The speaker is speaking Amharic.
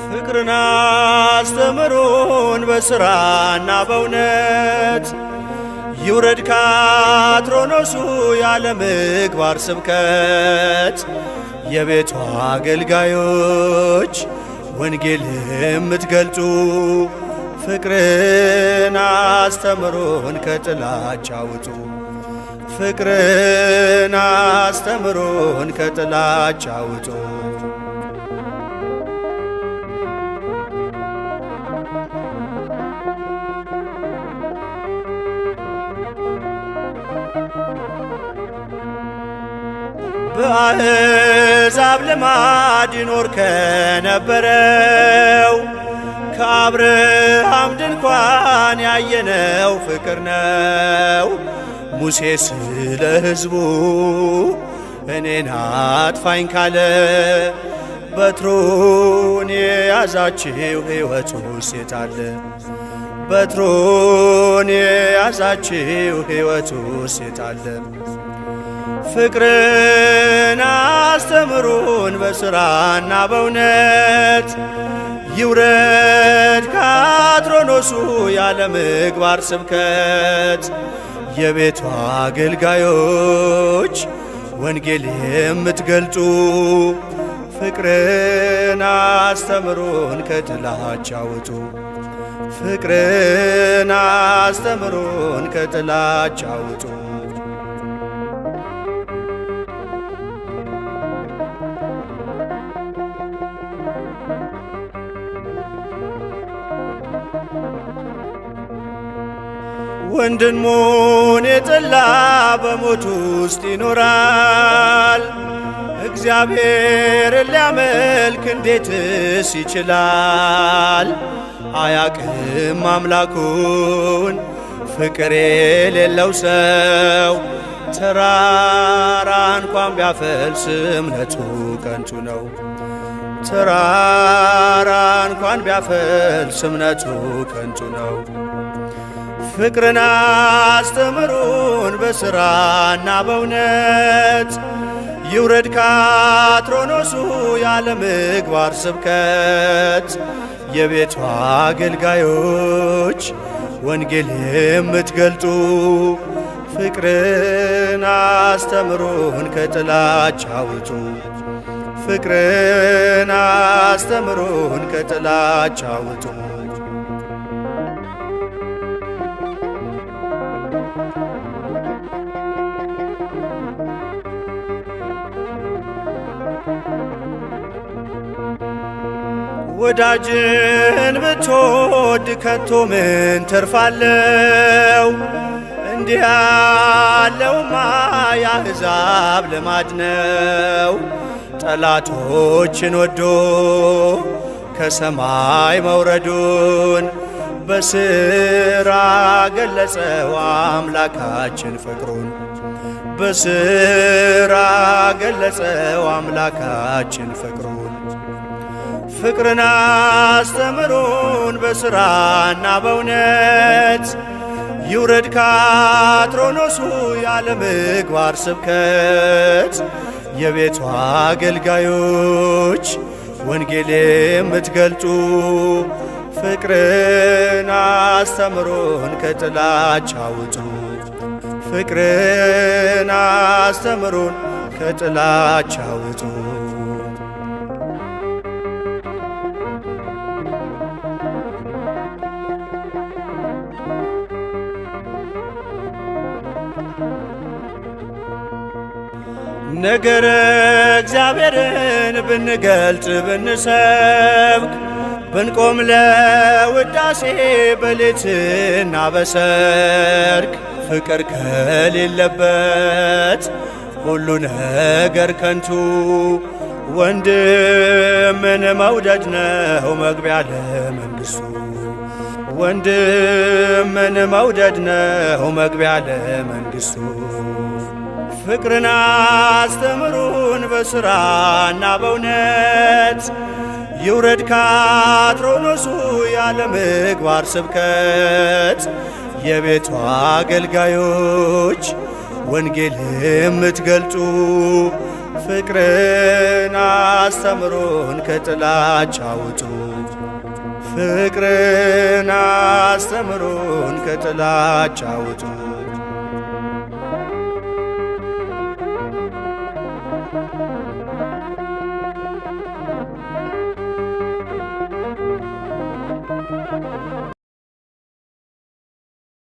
ፍቅርን አስተምሩን በሥራና በእውነት ይውረድ ከአትሮኖሱ ያለ ምግባር ስብከት የቤቱ አገልጋዮች ወንጌል የምትገልጡ ፍቅርን አስተምሩን ከጥላቻ ውጡ። ፍቅርን አስተምሩን ከጥላቻ ውጡ። በአሕዛብ ልማድ ይኖር ከነበረው ከአብርሃም ድንኳን ያየነው ፍቅር ነው። ሙሴ ስለ ሕዝቡ እኔን አጥፋኝ ካለ በትሩን የያዛችው ሕይወቱ ሴት አለ። በትሩን የያዛችው ሕይወቱ ሴት አለ። ፍቅርን አስተምሩን በሥራና በእውነት ይውረድ ከአትሮኖሱ ያለ ምግባር ስብከት የቤቱ አገልጋዮች ወንጌል የምትገልጡ ፍቅርን አስተምሩን ከጥላቻ ውጡ። ፍቅርን አስተምሩን ከጥላቻ ውጡ። ወንድሙን የጠላ በሞት ውስጥ ይኖራል። እግዚአብሔርን ሊያመልክ እንዴትስ ይችላል? አያቅም አምላኩን ፍቅር የሌለው ሰው ተራራ እንኳን ቢያፈልስ እምነቱ ከንቱ ነው። ተራራ እንኳን ቢያፈልስ እምነቱ ከንቱ ነው። ፍቅርን አስተምሩን በሥራና በእውነት ይውረድ ከአትሮኖሱ ያለ ምግባር ስብከት የቤቱ አገልጋዮች ወንጌል የምትገልጡ ፍቅርን አስተምሩን ከጥላቻ ውጡ። ፍቅርን አስተምሩን ከጥላቻ ውጡ። ወዳጅን ብትወድ ከቶ ምን ትርፋለው? እንዲህ ያለውማ የአሕዛብ ልማድ ነው። ጠላቶችን ወዶ ከሰማይ መውረዱን በሥራ ገለጸው አምላካችን ፍቅሩን። በሥራ ገለጸው አምላካችን ፍቅሩን። ፍቅርን አስተምሩን በሥራና በእውነት ይውረድ ከአትሮኖሱ ያለ ምግባር ስብከት የቤቱ አገልጋዮች ወንጌል የምትገልጡ ፍቅርን አስተምሩን ከጥላቻ ውጡ። ፍቅርን አስተምሩን ከጥላቻ ውጡ። ነገረ እግዚአብሔርን ብንገልጥ ብንሰብክ ብንቆም ለውዳሴ በሌትና በሰርክ ፍቅር ከሌለበት ሁሉ ነገር ከንቱ ወንድምን መውደድ ነው መግቢያ ለመንግሥቱ። ወንድምን መውደድ ነው መግቢያ ለመንግሥቱ። ፍቅርን አስተምሩን በሥራና በእውነት ይውረድ ከአትሮኖሱ ያለ ምግባር ስብከት። የቤቱ አገልጋዮች ወንጌል የምትገልጡ ፍቅርን አስተምሩን ከጥላቻ ውጡ። ፍቅርን አስተምሩን ከጥላቻ ውጡ።